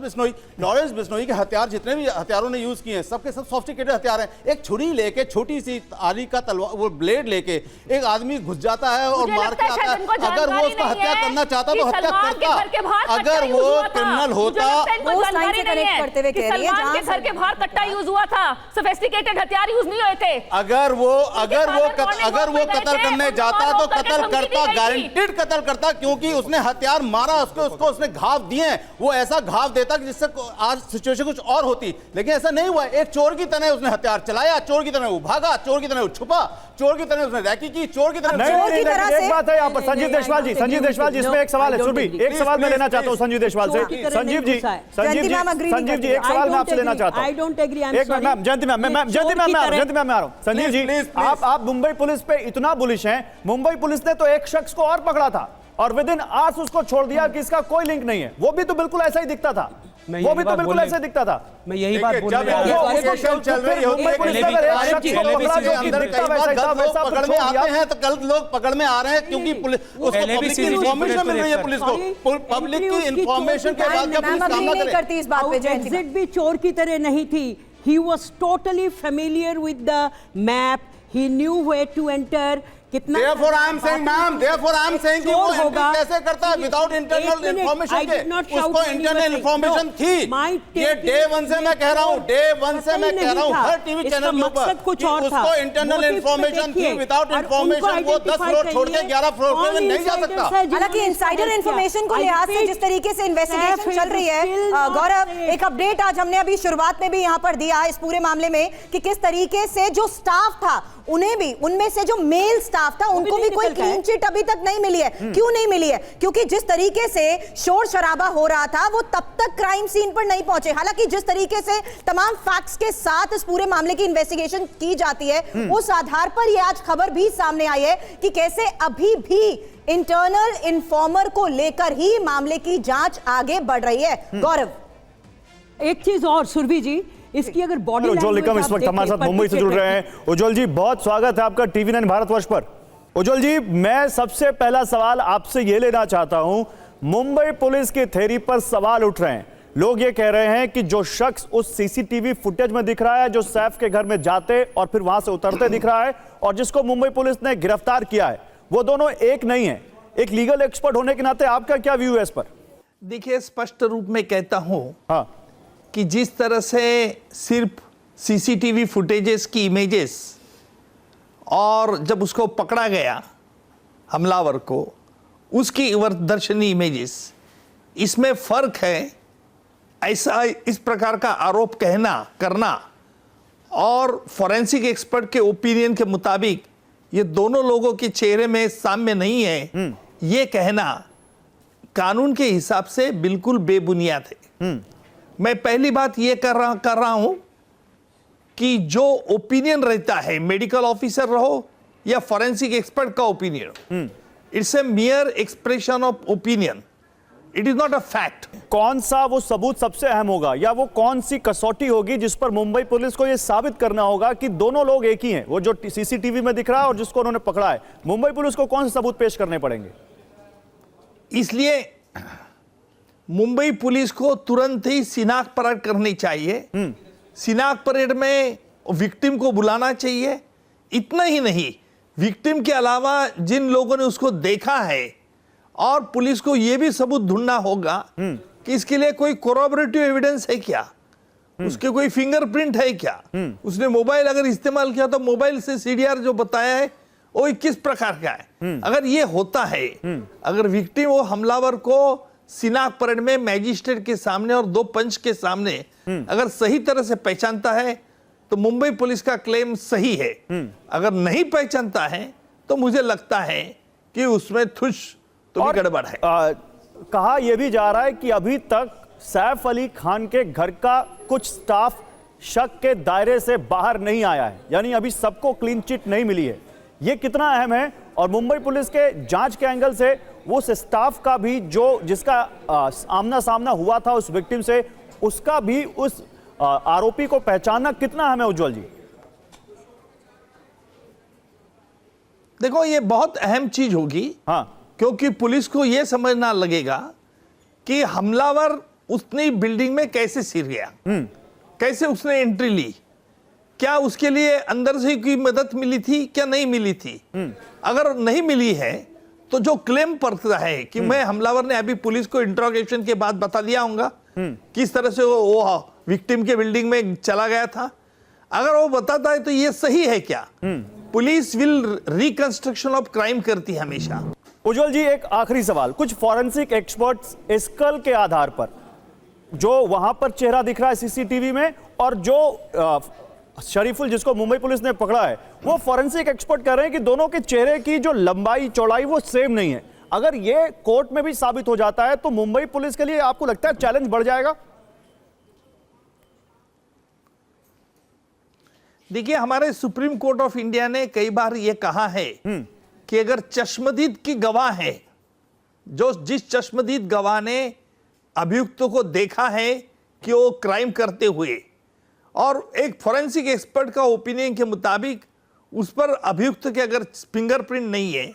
[SPEAKER 4] बिश्नोई के हथियार, जितने भी हथियारों ने यूज किए हैं सबके सब सॉफ्टिकेटेड हथियार हैं। एक छुरी लेके, छोटी सी आरी का तलवार, वो ब्लेड लेके एक आदमी घुस जाता है और मार के आता है। अगर वो उसका हत्या करना चाहता तो हत्या करता। अगर वो क्रिमिनल होता,
[SPEAKER 5] घर के बाहर कट्टा यूज हुआ था, सोफिस्टिकेटेड हथियार यूज नहीं हुए थे।
[SPEAKER 4] अगर वो कत्ल करने जाता तो कत्ल करता, गारंटीड कत्ल करता, क्योंकि उसने हथियार मारा, उसको उसने घाव दिए। वो ऐसा घाव देता कि जिससे आज सिचुएशन कुछ और होती, लेकिन ऐसा नहीं हुआ। एक चोर की तरह उसने हथियार चलाया, चोर की तरह वो भागा, चोर की तरह वो छुपा, चोर की तरह उसने रैकी की, चोर की तरह।
[SPEAKER 1] एक बात है यहाँ पर संजीव देशवाल जी, इसमें एक सवाल है। सुरभि, एक सवाल मैं लेना चाहता हूँ संजीव देशवाल से। संजीव जी, एक सवाल मैं आपसे लेना चाहता हूँ।
[SPEAKER 7] I don't agree.
[SPEAKER 1] एक मैम, जयंती मैम मैं आ रहा हूँ। संजीव जी, आप मुंबई पुलिस पे इतना बुलिश हैं। मुंबई पुलिस ने तो एक शख्स को और पकड़ा था और विद इन आवर्स उसको छोड़ दिया कि इसका कोई लिंक नहीं है। वो भी तो बिल्कुल ऐसा ही दिखता था, वो भी तो बिल्कुल ऐसे दिखता था।
[SPEAKER 9] मैं यही बात बोल रहा
[SPEAKER 4] हूं। चल रही होती है, पकड़ में आते हैं तो कल लोग पकड़ में आ रहे हैं क्योंकि पुलिस उसको पब्लिक की इंफॉर्मेशन मिल रही है। पुलिस को पब्लिक की इंफॉर्मेशन के बाद जब पुलिस काम ना करे।
[SPEAKER 2] इस बात पे
[SPEAKER 7] एग्जिट भी चोर की तरह नहीं थी। He was totally familiar with the map, he knew where to enter.
[SPEAKER 4] Therefore I am saying, ma'am, therefore I am saying कि वो एंट्री कैसे करता है विदाउट इंटरनल इंफॉर्मेशन के? उसको इंटरनल इंफॉर्मेशन थी। ये डे 1 से मैं कह रहा हूँ, डे 1 से मैं कह रहा हूँ हर टीवी चैनल के ऊपर कि उसको इंटरनल इंफॉर्मेशन थी। विदाउट इंफॉर्मेशन वो 10 फ्लोर छोड़ के 11 फ्लोर पे नहीं जा सकता।
[SPEAKER 2] हालांकि इनसाइडर इंफॉर्मेशन को लिहाज से जिस तरीके से इन्वेस्टिगेशन चल रही है, गौरव, एक अपडेट आज हमने अभी शुरुआत में भी यहाँ पर दिया इस पूरे मामले में कि किस तरीके से जो स्टाफ था उन्हें भी, उनमें से जो मेल स्टाफ था उनको भी कोई क्लीन चिट अभी तक नहीं मिली है। क्यों नहीं मिली है? क्योंकि जिस तरीके से शोर शराबा हो रहा था वो तब तक क्राइम सीन पर नहीं पहुंचे। हालांकि जिस तरीके से तमाम फैक्ट्स के साथ इस पूरे मामले की इन्वेस्टिगेशन की जाती है उस आधार पर ये आज खबर भी सामने आई है कि कैसे अभी भी इंटरनल इन्फॉर्मर को लेकर ही मामले की जांच आगे बढ़ रही है। गौरव,
[SPEAKER 7] एक चीज और सुरभि जी, इसकी अगर बॉडी
[SPEAKER 1] उज्ज्वल निकम इस वक्त हमारे साथ मुंबई से जुड़ रहे हैं। उज्ज्वल जी, बहुत स्वागत है आपका टीवी 9 भारतवर्ष पर। उज्ज्वल जी, मैं सबसे पहला सवाल आपसे यह लेना चाहता हूं। मुंबई पुलिस की थ्योरी पर सवाल उठ रहे हैं। लोग ये कह रहे हैं कि जो शख्स उस सीसीटीवी फुटेज में दिख रहा है, जो सैफ के घर में जाते और फिर वहां से उतरते दिख रहा है, और जिसको मुंबई पुलिस ने गिरफ्तार किया है, वो दोनों एक नहीं है। एक लीगल एक्सपर्ट होने के नाते आपका क्या व्यू है इस पर?
[SPEAKER 9] देखिए, स्पष्ट रूप में कहता हूं
[SPEAKER 1] कि
[SPEAKER 9] जिस तरह से सिर्फ सीसीटीवी फुटेजेस की इमेजेस और जब उसको पकड़ा गया हमलावर को उसकी दर्शनी इमेजेस, इसमें फर्क है। ऐसा इस प्रकार का आरोप करना और फॉरेंसिक एक्सपर्ट के ओपिनियन के मुताबिक ये दोनों लोगों के चेहरे में साम्य नहीं है, ये कहना कानून के हिसाब से बिल्कुल बेबुनियाद है। मैं पहली बात ये कर रहा हूं कि जो ओपिनियन रहता है, मेडिकल ऑफिसर रहो या फॉरेंसिक एक्सपर्ट का opinion, it's a मियर expression of opinion, it is not a fact.
[SPEAKER 1] कौन सा वो सबूत सबसे अहम होगा, या वो कौन सी कसौटी होगी जिस पर मुंबई पुलिस को यह साबित करना होगा कि दोनों लोग एक ही हैं? वो जो सीसीटीवी में दिख रहा है और जिसको उन्होंने पकड़ा है, मुंबई पुलिस को कौन से सबूत पेश करने पड़ेंगे?
[SPEAKER 9] इसलिए मुंबई पुलिस को तुरंत ही शिनाख्त परेड करनी चाहिए। शिनाख्त परेड में विक्टिम को बुलाना चाहिए। इतना ही नहीं, विक्टिम के अलावा जिन लोगों ने उसको देखा है, और पुलिस को यह भी सबूत ढूंढना होगा कि इसके लिए कोई कोरोबरेटिव एविडेंस है क्या, उसके कोई फिंगरप्रिंट है क्या, उसने मोबाइल अगर इस्तेमाल किया तो मोबाइल से सीडीआर जो बताया है वो किस प्रकार का है। अगर ये होता है, अगर विक्टिम वो हमलावर को सिनाक परेड में मैजिस्ट्रेट के सामने और 2 पंच के सामने अगर सही तरह से पहचानता है तो मुंबई पुलिस का क्लेम सही है। अगर नहीं पहचानता है तो मुझे लगता है कि उसमें तुछ तो भी गड़बड़ है।
[SPEAKER 1] कहा यह भी जा रहा है कि अभी तक सैफ अली खान के घर का कुछ स्टाफ शक के दायरे से बाहर नहीं आया है, यानी अभी सबको क्लीन चिट नहीं मिली है। यह कितना अहम है, और मुंबई पुलिस के जांच के एंगल से वो स्टाफ का भी जो जिसका आमना सामना हुआ था उस विक्टिम से, उसका भी उस आरोपी को पहचानना कितना अहम है उज्जवल जी?
[SPEAKER 9] देखो ये बहुत अहम चीज होगी,
[SPEAKER 1] हाँ,
[SPEAKER 9] क्योंकि पुलिस को यह समझना लगेगा कि हमलावर उतनी बिल्डिंग में कैसे सिर गया, कैसे उसने एंट्री ली, क्या उसके लिए अंदर से कोई मदद मिली थी क्या नहीं मिली थी। अगर नहीं मिली है तो जो क्लेम पड़ता है कि मैं हमलावर ने अभी पुलिस को इंट्रोगेशन के बाद बता दिया होगा किस तरह से वो विक्टिम के बिल्डिंग में चला गया था, अगर वो बताता है तो ये सही है क्या? Police will reconstruction of crime करती है हमेशा।
[SPEAKER 1] उज्जवल जी एक आखिरी सवाल, कुछ फॉरेंसिक एक्सपर्ट्स स्कल के आधार पर जो वहां पर चेहरा दिख रहा है सीसीटीवी में और जो शरीफुल जिसको मुंबई पुलिस ने पकड़ा है, वो फॉरेंसिक एक्सपर्ट कह रहे हैं कि दोनों के चेहरे की जो लंबाई चौड़ाई वो सेम नहीं है। अगर ये कोर्ट में भी साबित हो जाता है तो मुंबई पुलिस के लिए आपको लगता है चैलेंज बढ़ जाएगा?
[SPEAKER 9] देखिए हमारे सुप्रीम कोर्ट ऑफ इंडिया ने कई बार यह कहा है कि अगर चश्मदीद की गवाह है, जो जिस चश्मदीद गवाह ने अभियुक्तों को देखा है कि वो क्राइम करते हुए, और एक फॉरेंसिक एक्सपर्ट का ओपिनियन के मुताबिक उस पर अभियुक्त के अगर फिंगरप्रिंट नहीं है,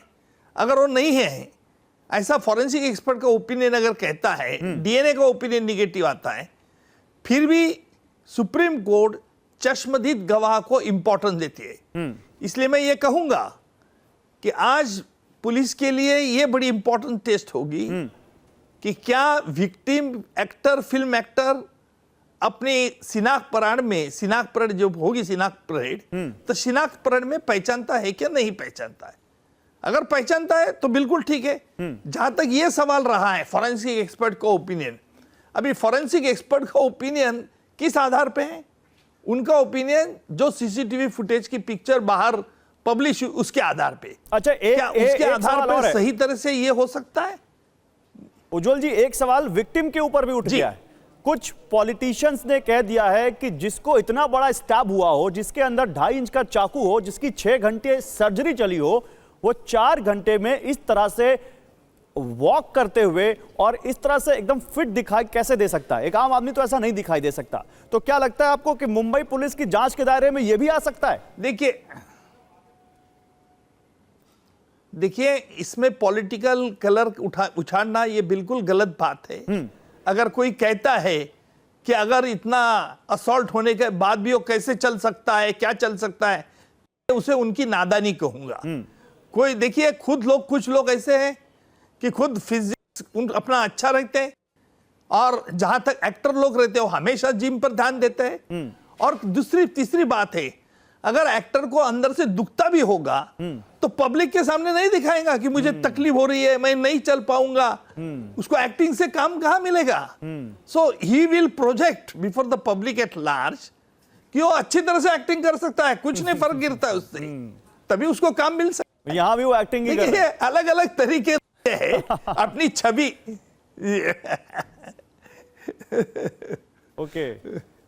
[SPEAKER 9] अगर वो नहीं है, ऐसा फॉरेंसिक एक्सपर्ट का ओपिनियन अगर कहता है, डीएनए का ओपिनियन निगेटिव आता है, फिर भी सुप्रीम कोर्ट चश्मदीद गवाह को इंपॉर्टेंस देती है। इसलिए मैं ये कहूंगा कि आज पुलिस के लिए ये बड़ी इंपॉर्टेंट टेस्ट होगी कि क्या विक्टिम एक्टर, फिल्म एक्टर अपने शिनाख्त परेड में, शिनाख्त परेड जो होगी शिनाख्त परेड, तो शिनाख्त परेड में पहचानता है क्या नहीं पहचानता है। अगर पहचानता है तो बिल्कुल ठीक है। जहां तक ये सवाल रहा है फॉरेंसिक एक्सपर्ट का ओपिनियन, अभी फॉरेंसिक एक्सपर्ट का ओपिनियन किस आधार पे है? उनका ओपिनियन जो सीसीटीवी फुटेज की पिक्चर बाहर पब्लिश उसके आधार पे।
[SPEAKER 1] अच्छा,
[SPEAKER 9] क्या उसके आधार पर सही तरह से ये हो सकता है?
[SPEAKER 1] उज्जवल जी एक सवाल विक्टिम के ऊपर भी उठ गया है। कुछ पॉलिटिशियंस ने कह दिया है कि जिसको इतना बड़ा स्टैब हुआ हो, जिसके अंदर 2.5 इंच का चाकू हो, जिसकी 6 घंटे सर्जरी चली हो, वो 4 घंटे में इस तरह से वॉक करते हुए और इस तरह से एकदम फिट दिखाई कैसे दे सकता है? एक आम आदमी तो ऐसा नहीं दिखाई दे सकता। तो क्या लगता है आपको कि मुंबई पुलिस की जांच के दायरे में यह भी आ सकता है?
[SPEAKER 9] देखिए इसमें पॉलिटिकल कलर उछाड़ना ये बिल्कुल गलत बात है। अगर कोई कहता है कि अगर इतना असॉल्ट होने के बाद भी वो कैसे चल सकता है, क्या चल सकता है, उसे उनकी नादानी कहूंगा। कोई देखिए खुद लोग, कुछ लोग ऐसे हैं कि खुद फिजिक्स अपना अच्छा रखते हैं, और जहां तक एक्टर लोग रहते हैं वो हमेशा जिम पर ध्यान देते हैं। और दूसरी तीसरी बात है, अगर एक्टर को अंदर से दुखता भी होगा तो पब्लिक के सामने नहीं दिखाएगा कि मुझे तकलीफ हो रही है, मैं नहीं चल पाऊंगा। उसको एक्टिंग से काम कहां मिलेगा? So he will project before the public at large कि वो अच्छी तरह से एक्टिंग कर सकता है, कुछ नहीं फर्क गिरता है उससे, तभी उसको काम मिल सकता है।
[SPEAKER 1] यहां भी वो एक्टिंग ही कर रहा है।
[SPEAKER 9] अलग अलग तरीके है अपनी छवि।
[SPEAKER 1] ओके,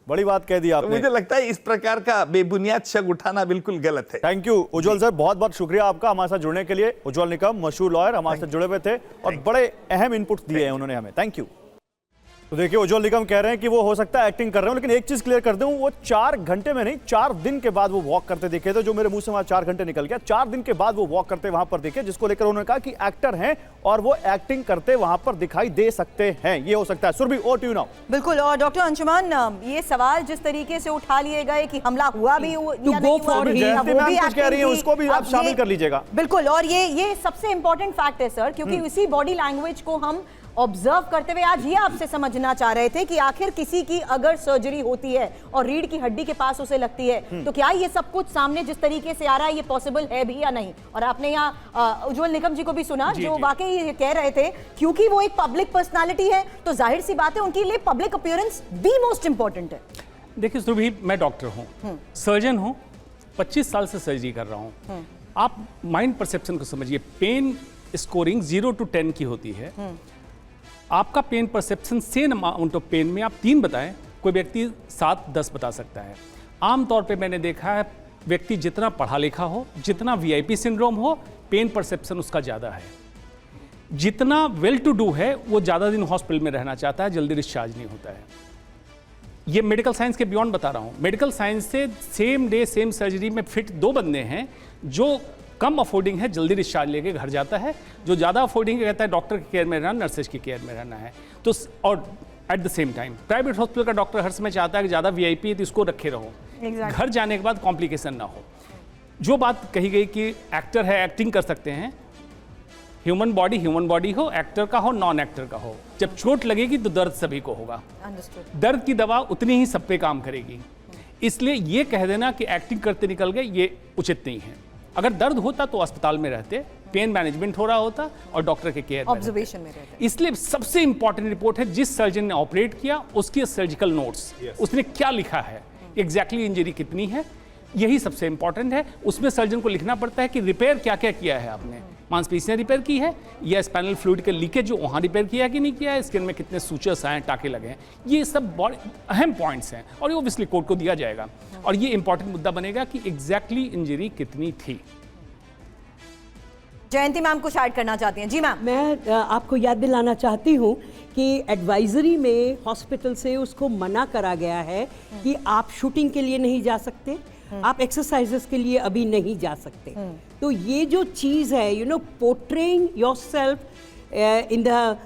[SPEAKER 1] बड़ी बात कह दी आपने।
[SPEAKER 9] तो मुझे लगता है इस प्रकार का बेबुनियाद शक उठाना बिल्कुल गलत है।
[SPEAKER 1] थैंक यू उज्जवल सर, बहुत बहुत शुक्रिया आपका हमारे साथ जुड़ने के लिए। उज्जवल निकम मशहूर लॉयर हमारे साथ जुड़े हुए थे और बड़े अहम इनपुट्स दिए हैं उन्होंने हमें। Thank you. तो देखिए उज्जवल निकम कह रहे हैं कि वो हो सकता है एक्टिंग कर रहे हो, लेकिन एक चीज क्लियर कर दूं, वो 4 घंटे में नहीं 4 दिन के बाद वो वॉक करते दिखे थे। जो मेरे मुंह से वहां 4 घंटे निकल गया, 4 दिन के बाद वो वॉक करते वहां पर दिखे, जिसको लेकर उन्होंने कहा कि एक्टर हैं और वो एक्टिंग करते वहां पर दिखाई दे सकते हैं। ये हो सकता है। Surabhi, over to you now.
[SPEAKER 2] बिल्कुल। और डॉक्टर अंशुमान, ये सवाल जिस तरीके से उठा लिए गए कि हमला हुआ भी या नहीं हुआ,
[SPEAKER 1] जयंती मैम कुछ कह रही है, उसको भी आप शामिल कर लीजिएगा।
[SPEAKER 2] बिल्कुल। और ये सबसे इंपॉर्टेंट फैक्ट है सर, क्योंकि इसी बॉडी लैंग्वेज को हम ऑब्जर्व करते हुए आज ये आपसे समझना चाह रहे थे कि आखिर किसी की अगर सर्जरी होती है और रीढ़ की हड्डी के पास उसे लगती है, तो क्या ये सब कुछ सामने जिस तरीके से आ रहा है ये पॉसिबल है भी या नहीं। और आपने यहाँ उज्जवल निकम जी को भी सुना, जो वाकई कह रहे थे क्योंकि वो एक पब्लिक पर्सनालिटी है तो जाहिर सी बात है उनके लिए पब्लिक अपीयरेंस भी मोस्ट इंपॉर्टेंट है।
[SPEAKER 3] देखिए सुरभि, मैं डॉक्टर हूँ, सर्जन हूँ, 25 साल से सर्जरी कर रहा हूँ। आप माइंड परसेप्शन को समझिए। पेन स्कोरिंग 0 to 10 की होती है। आपका pain perception same amount of pain में आप 3 बताएं, कोई व्यक्ति 7-10 बता सकता है। आमतौर पे मैंने देखा है व्यक्ति जितना पढ़ा लिखा हो, जितना वीआईपी सिंड्रोम हो, पेन परसेप्शन उसका ज़्यादा है। जितना वेल टू डू है वो ज़्यादा दिन हॉस्पिटल में रहना चाहता है, जल्दी डिस्चार्ज नहीं होता है। ये मेडिकल साइंस के बियॉन्ड बता रहा हूँ। मेडिकल साइंस से सेम डे सेम सर्जरी में फिट 2 बंदे हैं। जो कम अफोर्डिंग है जल्दी डिस्चार्ज लेके घर जाता है, जो ज़्यादा अफोर्डिंग कहता है डॉक्टर की केयर में रहना, नर्सेज की केयर में रहना है। तो और at the same time private hospital का डॉक्टर हर समय चाहता है कि ज़्यादा वीआईपी है तो इसको रखे रहो, घर जाने के बाद कॉम्प्लिकेशन ना हो। जो बात कही गई कि एक्टर है एक्टिंग कर सकते हैं, ह्यूमन बॉडी हो, एक्टर का हो, नॉन एक्टर का हो, जब चोट लगेगी तो दर्द सभी को होगा। दर्द की दवा उतनी ही सब पे काम करेगी। इसलिए ये कह देना कि एक्टिंग करते निकल गए ये उचित नहीं है। अगर दर्द होता तो अस्पताल में रहते, पेन मैनेजमेंट हो रहा होता और डॉक्टर के केयर
[SPEAKER 2] ऑब्जर्वेशन में रहते।
[SPEAKER 3] इसलिए सबसे इंपॉर्टेंट रिपोर्ट है जिस सर्जन ने ऑपरेट किया उसके सर्जिकल नोट्स, उसने क्या लिखा है, एग्जैक्टली इंजरी कितनी है, यही सबसे इंपॉर्टेंट है। उसमें सर्जन को लिखना पड़ता है कि रिपेयर क्या क्या किया है आपने, मांसपेशियां रिपेयर की है या स्पाइनल फ्लूइड के लीकेज जो वहाँ रिपेयर किया है कि नहीं किया है, स्किन में कितने सूचर्स आए, टाके लगे हैं, ये सब बहुत अहम पॉइंट्स हैं और ये ऑब्वियसली कोर्ट को दिया जाएगा और ये इंपॉर्टेंट मुद्दा बनेगा कि एग्जैक्टली इंजरी कितनी थी।
[SPEAKER 2] जयंती मैम कुछ ऐड करना चाहती हैं? जी मैम।
[SPEAKER 7] मैं आपको याद दिलाना चाहती हूँ कि एडवाइजरी में हॉस्पिटल से उसको मना करा गया है कि आप शूटिंग के लिए नहीं जा सकते, आप एक्सरसाइजेस के लिए अभी नहीं जा सकते। तो ये जो चीज़ है, you know, portraying yourself in the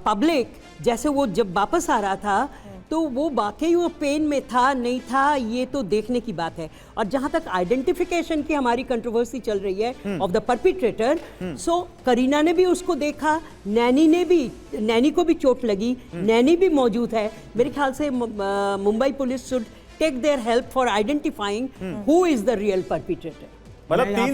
[SPEAKER 7] public, जैसे वो जब वापस आ रहा था तो वो वाकई वो पेन में था नहीं था, ये तो देखने की बात है। और जहाँ तक आइडेंटिफिकेशन की हमारी कंट्रोवर्सी चल रही है ऑफ द परपिट्रेटर, सो करीना ने भी उसको देखा, नैनी को भी चोट लगी, नैनी भी मौजूद है। मेरे ख्याल से Mumbai police should take their help for identifying who is the real perpetrator.
[SPEAKER 1] मतलब 3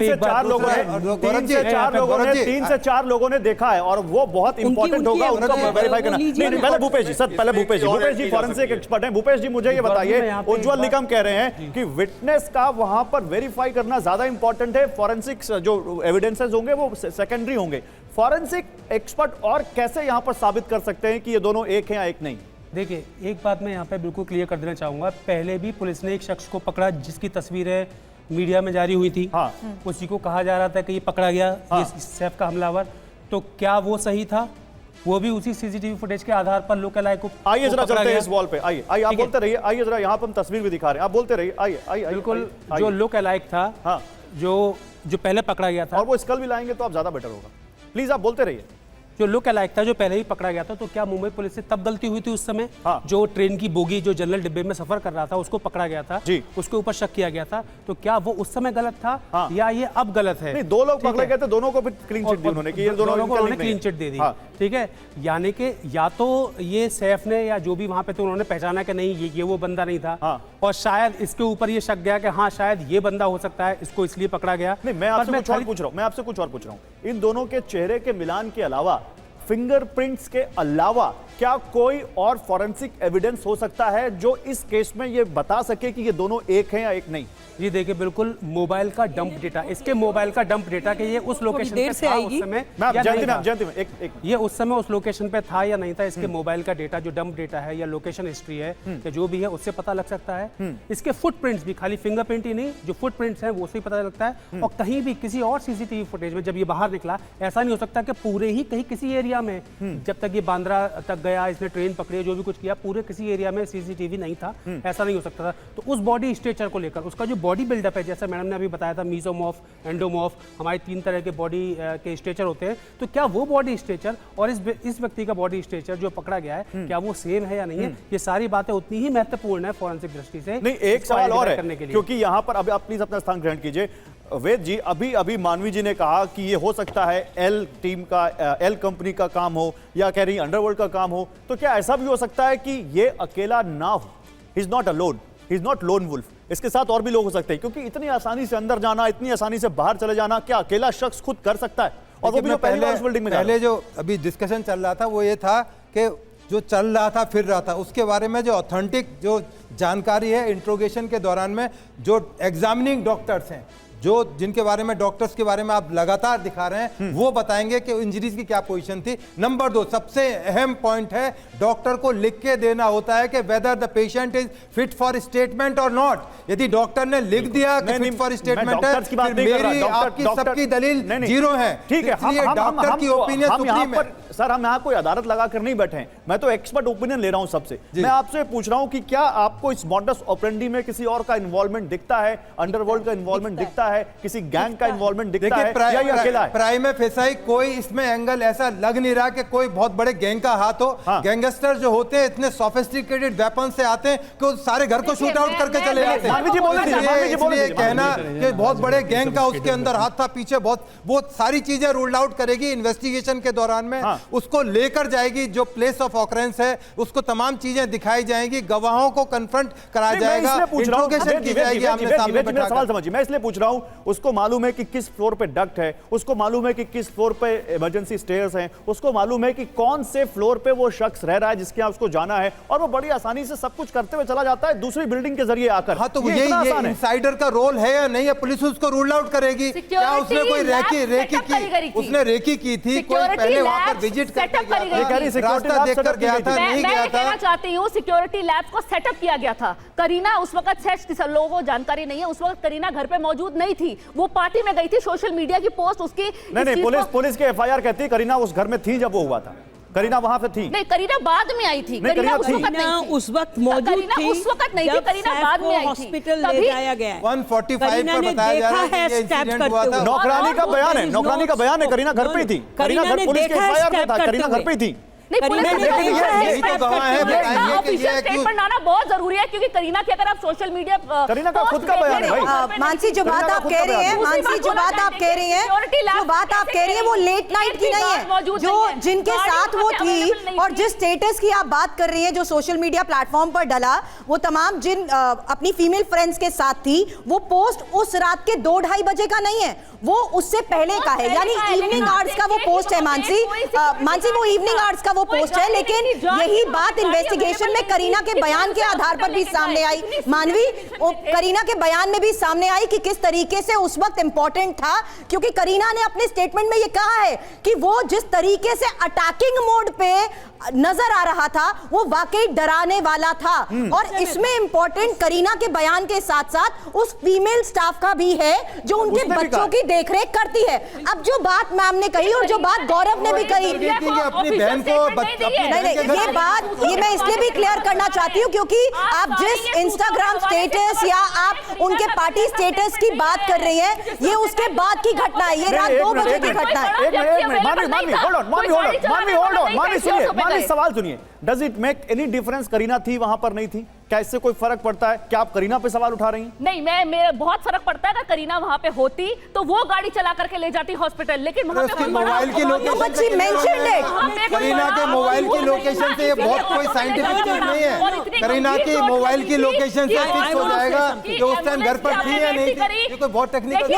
[SPEAKER 1] से 4 लोगों ने देखा है और वो बहुत इंपॉर्टेंट होगा उनका वेरीफाई करना। पहले भूपेश जी, पहले भूपेश जी फॉरेंसिक एक्सपर्ट हैं। भूपेश जी मुझे ये बताइए, उज्जवल निकम कह रहे हैं कि विटनेस का वहां पर वेरीफाई करना ज्यादा इंपॉर्टेंट है, फॉरेंसिक जो एविडेंसेस होंगे वो सेकेंडरी होंगे। फॉरेंसिक एक्सपर्ट और कैसे यहां पर साबित कर सकते हैं कि ये दोनों एक हैं या एक नहीं?
[SPEAKER 10] देखिए, एक बात मैं यहाँ पे बिल्कुल क्लियर कर देना चाहूँगा। पहले भी पुलिस ने एक शख्स को पकड़ा जिसकी तस्वीरें मीडिया में जारी हुई थी। उसी को कहा जा रहा था कि ये पकड़ा गया, ये सैफ का हमलावर। तो क्या वो सही था? वो भी उसी सीसीटीवी फुटेज के आधार पर लोक अलाइक को
[SPEAKER 1] आइए जरा चलते हैं इस वॉल पे। आइए आप बोलते रहिए। आइए जरा, यहाँ पर हम तस्वीर भी दिखा रहे हैं, आप बोलते रहिए। आइए
[SPEAKER 10] बिल्कुल। जो लोक अलाइक था, जो पहले पकड़ा गया था,
[SPEAKER 1] और वो स्कल भी लाएंगे तो आप ज्यादा बेटर होगा। प्लीज आप बोलते रहिए।
[SPEAKER 10] जो लुक अलाइक था, जो पहले ही पकड़ा गया था, तो क्या मुंबई पुलिस से तब गलती हुई थी उस समय? जो ट्रेन की बोगी जो जनरल डिब्बे में सफर कर रहा था उसको पकड़ा गया था, उसके ऊपर शक किया गया था, तो क्या वो उस समय गलत था या ये अब गलत है?
[SPEAKER 1] नहीं, 2 लोग पकड़े गए थे, दोनों को क्लीन चिट दी उन्होंने कि ये दोनों को
[SPEAKER 10] क्लीन चिट दे दी। ठीक है, यानी कि या तो ये सैफ ने या जो भी वहां पे थे उन्होंने पहचाना कि नहीं ये वो बंदा नहीं था, और शायद इसके ऊपर ये शक गया कि हाँ शायद ये बंदा हो सकता है, इसको इसलिए पकड़ा गया।
[SPEAKER 1] नहीं, मैं आपसे कुछ और पूछ रहा हूँ। इन दोनों के चेहरे के मिलान के अलावा, फिंगरप्रिंट्स के अलावा क्या कोई और फॉरेंसिक एविडेंस हो सकता है जो इस केस में ये बता सके कि ये दोनों एक हैं या एक नहीं?
[SPEAKER 10] जी देखिए, बिल्कुल मोबाइल का डंप डेटा, इसके मोबाइल का डंप डेटा कि ये उस लोकेशन पे था उस समय, ये उस समय उस लोकेशन पे था या नहीं था, इसके मोबाइल का डेटा जो डंप डेटा है या लोकेशन हिस्ट्री है या जो भी है उससे पता लग सकता है। इसके फुटप्रिंट्स भी, खाली फिंगरप्रिंट ही नहीं, जो फुटप्रिंट्स हैं वो से पता लगता है। और कहीं भी किसी और सीसीटीवी फुटेज में जब ये बाहर निकला, ऐसा नहीं हो सकता कि पूरे ही कहीं किसी एरिया में, जब तक ये बांद्रा तक गया, इसने ट्रेन पकड़ी, जो भी कुछ किया, पूरे किसी एरिया में सीसीटीवी नहीं था, ऐसा नहीं हो सकता था। तो उस बॉडी स्ट्रक्चर को लेकर उसका जो बॉडी बिल्डअप है, जैसा मैडम ने अभी बताया था, मीजोमॉर्फ, एंडोमॉर्फ, हमारे 3 तरह के बॉडी के स्ट्रक्चर होते हैं, तो क्या वो बॉडी स्ट्रक्चर और इस व्यक्ति का बॉडी स्ट्रक्चर जो पकड़ा गया है, क्या वो सेम है या नहीं है, ये सारी बातें उतनी ही महत्वपूर्ण है फॉरेंसिक दृष्टि से।
[SPEAKER 1] नहीं, एक सवाल और है, क्योंकि यहाँ पर अभी आप प्लीज अपना स्थान ग्रहण कीजिए। वेद जी, अभी मानवी जी ने कहा कि ये हो सकता है एल टीम का, एल कंपनी का काम हो, या कह रही अंडरवर्ल्ड का काम हो, तो क्या ऐसा भी हो सकता है कि ये अकेला ना हो? He is not alone, he is not lone wolf, इसके साथ और भी लोग हो सकते हैं, क्योंकि इतनी आसानी से अंदर जाना, इतनी आसानी से बाहर चले जाना, क्या अकेला शख्स खुद कर सकता है? और वो भी
[SPEAKER 6] पहले जो अभी डिस्कशन चल रहा था वो ये था कि जो चल रहा था, फिर रहा था, उसके बारे में जो ऑथेंटिक जो जानकारी है इंट्रोगेशन के दौरान में जो एग्जामिनिंग डॉक्टर्स हैं, जो जिनके बारे में डॉक्टर्स के बारे में आप लगातार दिखा रहे हैं, वो बताएंगे कि इंजरीज की क्या पोजीशन थी। नंबर 2, सबसे अहम पॉइंट है, डॉक्टर को लिख के देना होता है कि whether the patient is fit for statement और नॉट। यदि डॉक्टर ने लिख दिया कि फिट फॉर स्टेटमेंट है, फिर मेरी आपकी सबकी दलील जीरो है।
[SPEAKER 1] ठीक है,
[SPEAKER 6] इसलिए डॉक्टर की ओपिनियन सुप्रीम है।
[SPEAKER 1] सर, हम यहाँ कोई अदालत लगाकर नहीं बैठे हैं, मैं तो एक्सपर्ट ओपिनियन ले रहा हूं सबसे। मैं आपसे पूछ रहा हूं कि क्या आपको इस मॉडस ऑपरेंडी में किसी और का इन्वॉल्वमेंट दिखता है, अंडरवर्ल्ड का इन्वॉल्वमेंट दिखता है, किसी गैंग का इन्वॉल्वमेंट दिखता है, या ये अकेला है?
[SPEAKER 6] प्राइम फेसाई कोई इसमें एंगल ऐसा लग नहीं रहा कि कोई बहुत बड़े गैंग का हाथ हो। गैंगस्टर जो होते हैं इतने सोफिस्टिकेटेड वेपन से आते हैं कि वो सारे घर को शूट आउट करके चले जाते हैं। इसलिए कहना कि बहुत बड़े गैंग का उसके अंदर हाथ था, पीछे बहुत सारी चीजें रूल्ड आउट करेगी इन्वेस्टिगेशन के दौरान में, उसको लेकर जाएगी जो प्लेस ऑफ ऑकरेंस है, उसको तमाम चीजें दिखाई जाएंगी, गवाहों को कन्फ्रंट कराया जाएगा, इंट्रोगेशन की जाएगी आमने सामने बैठा।
[SPEAKER 1] सवाल समझिए, मैं इसलिए पूछ रहा हूं, उसको मालूम है कि किस फ्लोर पे डक्ट है, उसको मालूम है कि किस फ्लोर पे इमरजेंसी स्टेयर्स हैं, उसको मालूम है कि कौन से फ्लोर पे वो शख्स रह रहा है जिसके यहाँ उसको जाना है, और वो बड़ी आसानी से सब कुछ करते हुए चला जाता है दूसरी बिल्डिंग के जरिए आकर।
[SPEAKER 6] हाँ, तो ये इनसाइडर का रोल है या नहीं है? पुलिस उसको रूल आउट करेगी। क्या उसने कोई रेकी की? उसने रेकी की थी, कोई पहले वहां पर विजिट करके रास्ता देखकर गया था, नहीं गया था?
[SPEAKER 5] मैं चाहती हूँ सिक्योरिटी लैब्स को सेटअप किया गया था। करीना उस वक्त लोगों को जानकारी नहीं है, उस वक्त करीना घर पे मौजूद नहीं थी, वो पार्टी में गई थी। सोशल मीडिया की पोस्ट उसकी
[SPEAKER 1] नहीं, पुलिस के एफआईआर कहती है करीना उस घर में थी जब वो हुआ था। करीना वहां पे थी
[SPEAKER 5] नहीं, करीना बाद में आई थी। करीना उस वक्त नहीं थी,
[SPEAKER 7] उस वक्त मौजूद थी,
[SPEAKER 5] उस वक्त नहीं थी, करीना बाद में आई थी।
[SPEAKER 7] हॉस्पिटल ले जाया गया है,
[SPEAKER 6] 145 पर बताया जा रहा है कि ये इंसिडेंट हुआ था।
[SPEAKER 1] नौकरानी का बयान है, नौकरानी का बयान है, करीना घर पे ही थी, करीना घर, पुलिस के एफआईआर में था, करीना घर पे ही थी।
[SPEAKER 5] स्टेटमेंट आना बहुत जरूरी है, क्योंकि करीना की अगर आप सोशल मीडिया,
[SPEAKER 1] करीना का खुद का बयान है भाई।
[SPEAKER 2] मानसी, जो बात आप कह रही हैं, मानसी जो बात आप कह रही हैं, जो बात आप कह रही हैं वो लेट नाइट की नहीं है। जो जिनके साथ वो थी और जिस स्टेटस की आप बात कर रही हैं, जो सोशल मीडिया प्लेटफॉर्म पर डला, वो तमाम जिन अपनी फीमेल फ्रेंड्स के साथ थी, वो पोस्ट उस रात के 2-2:30 बजे का नहीं है, वो उससे पहले का है, यानी इवनिंग आवर्स का वो पोस्ट है। मानसी, वो इवनिंग आवर्स का पोस्ट है, लेकिन यही बात इन्वेस्टिगेशन में करीना के बयान के आधार पर भी सामने आई। मानवी, करीना के बयान में भी सामने आई कि किस तरीके से उस वक्त इंपॉर्टेंट था, क्योंकि करीना ने अपने स्टेटमेंट में ये कहा है कि वो जिस तरीके से अटैकिंग मोड पे नजर आ रहा था वो वाकई डराने वाला था। और इसमें इंपॉर्टेंट करीना के बयान के साथ साथ उस फीमेल स्टाफ का भी है जो उनके बच्चों की देखरेख करती है। अब जो बात मैम ने कही और जो बात गौरव ने भी कही,
[SPEAKER 6] अपनी बहन को
[SPEAKER 2] ये बात ये मैं इसलिए भी क्लियर करना चाहती हूँ क्योंकि आप जिस इंस्टाग्राम स्टेटस या आप उनके पार्टी स्टेटस की बात कर रही हैं, ये उसके बाद की घटना है, ये रात 2 बजे की घटना
[SPEAKER 1] है। सवाल सुनिए, does it make any difference Kareena थी वहां पर नहीं थी? क्या इससे कोई फर्क पड़ता है? क्या आप करीना पे सवाल उठा रही हैं?
[SPEAKER 5] नहीं, मेरा बहुत फर्क पड़ता है। अगर करीना वहां पे होती तो वो गाड़ी चला करके ले जाती हॉस्पिटल, लेकिन वहां पे
[SPEAKER 6] मोबाइल की लोकेशन, करीना के मोबाइल की लोकेशन से ये बहुत कोई साइंटिफिक चीज नहीं है। करीना की मोबाइल की लोकेशन से फिक्स हो जाएगा कि उस टाइम घर पर थी या नहीं थी, ये कोई बहुत टेक्निकल।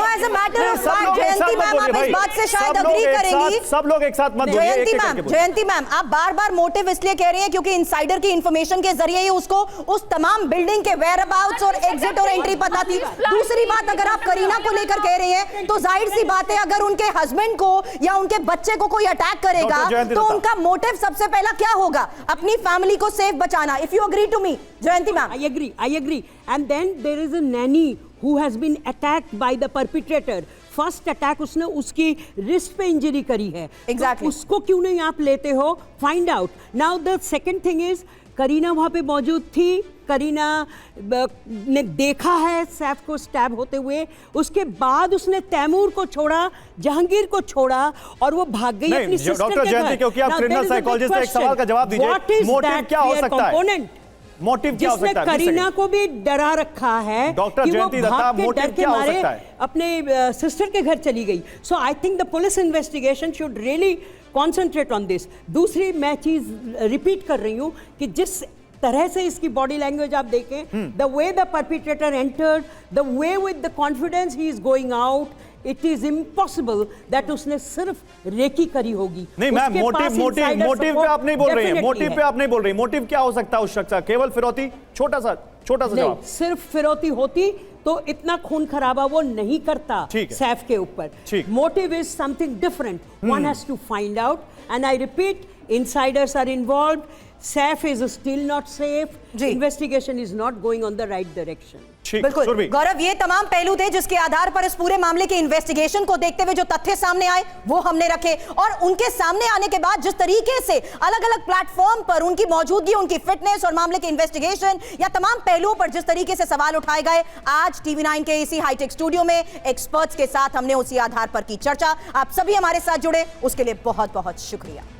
[SPEAKER 1] सब लोग एक साथ मत बोलिए।
[SPEAKER 2] जयंती मैम, आप बार-बार मोटिव इसलिए कह रही हैं क्योंकि इनसाइडर की इंफॉर्मेशन के जरिए ही उसको उस तमाम बिल्डिंग के वेयर अबाउट्स और एग्जिट और एंट्री पता थी। दूसरी बात, अगर आप करीना को लेकर कह रही हैं तो जाहिर सी बात है अगर उनके हस्बैंड को या उनके बच्चे को कोई अटैक करेगा तो उनका मोटिव सबसे पहला क्या होगा? अपनी फैमिली को सेफ बचाना। If you agree to me, Jayanti ma'am.
[SPEAKER 7] I agree. And then there is a nanny who has been attacked by the perpetrator. First attack उसने उसकी रिस्ट पे इंजरी करी है।
[SPEAKER 2] Exactly.
[SPEAKER 7] तो उसको क्यों नहीं आप लेते हो? Find out. Now the second thing is, Kareena वहां पे मौजूद थी, करीना ने देखा है सैफ को स्टैब होते हुए, उसके बाद उसने तैमूर को छोड़ा, जहांगीर को छोड़ा और वो भाग गई अपनी सिस्टर के घर।
[SPEAKER 1] डॉक्टर जयंती, क्योंकि आप क्रिमिनल साइकोलॉजिस्ट हैं, एक सवाल का जवाब दीजिए। मोटिव क्या हो सकता है? मोटिव क्या हो सकता है?
[SPEAKER 7] करीना को भी डरा रखा है
[SPEAKER 1] डॉक्टर
[SPEAKER 7] कि वो
[SPEAKER 1] जयंती दत्ता,
[SPEAKER 7] भाग के
[SPEAKER 1] मोटिव
[SPEAKER 7] डर के
[SPEAKER 1] क्या हो
[SPEAKER 7] मारे
[SPEAKER 1] सकता है?
[SPEAKER 7] अपने सिस्टर के घर चली गई। So I think the police investigation should really concentrate on this. दूसरी मैं चीज रिपीट कर रही हूं कि जिस तरह से इसकी बॉडी लैंग्वेज आप देखें, the way the perpetrator entered, the way with the confidence he is going out, it is impossible that उसने सिर्फ रेकी करी होगी।
[SPEAKER 1] नहीं मैम, मोटिव पे आप नहीं बोल रही हैं। मोटिव पे आप नहीं बोल रही। मोटिव क्या हो सकता है उस शख्स का? केवल फिरौती? छोटा सा जवाब।
[SPEAKER 7] सिर्फ फिरौती होती तो इतना खून खराबा वो नहीं करता सैफ के ऊपर। Motive is something different, one has to find out. And I repeat, insiders are involved. Saif is still not safe. Investigation is not going on the right direction.
[SPEAKER 2] बिल्कुल गौरव, ये तमाम पहलू थे जिसके आधार पर इस पूरे मामले के इन्वेस्टिगेशन को देखते हुए जो तथ्य सामने आए वो हमने रखे, और उनके सामने आने के बाद जिस तरीके से अलग अलग प्लेटफॉर्म पर उनकी मौजूदगी, उनकी फिटनेस और मामले के इन्वेस्टिगेशन या तमाम पहलुओं पर जिस तरीके से सवाल उठाए गए, आज TV9 के इसी हाईटेक स्टूडियो में एक्सपर्ट्स के साथ हमने उसी आधार पर की चर्चा। आप सभी हमारे साथ जुड़े, उसके लिए बहुत बहुत शुक्रिया।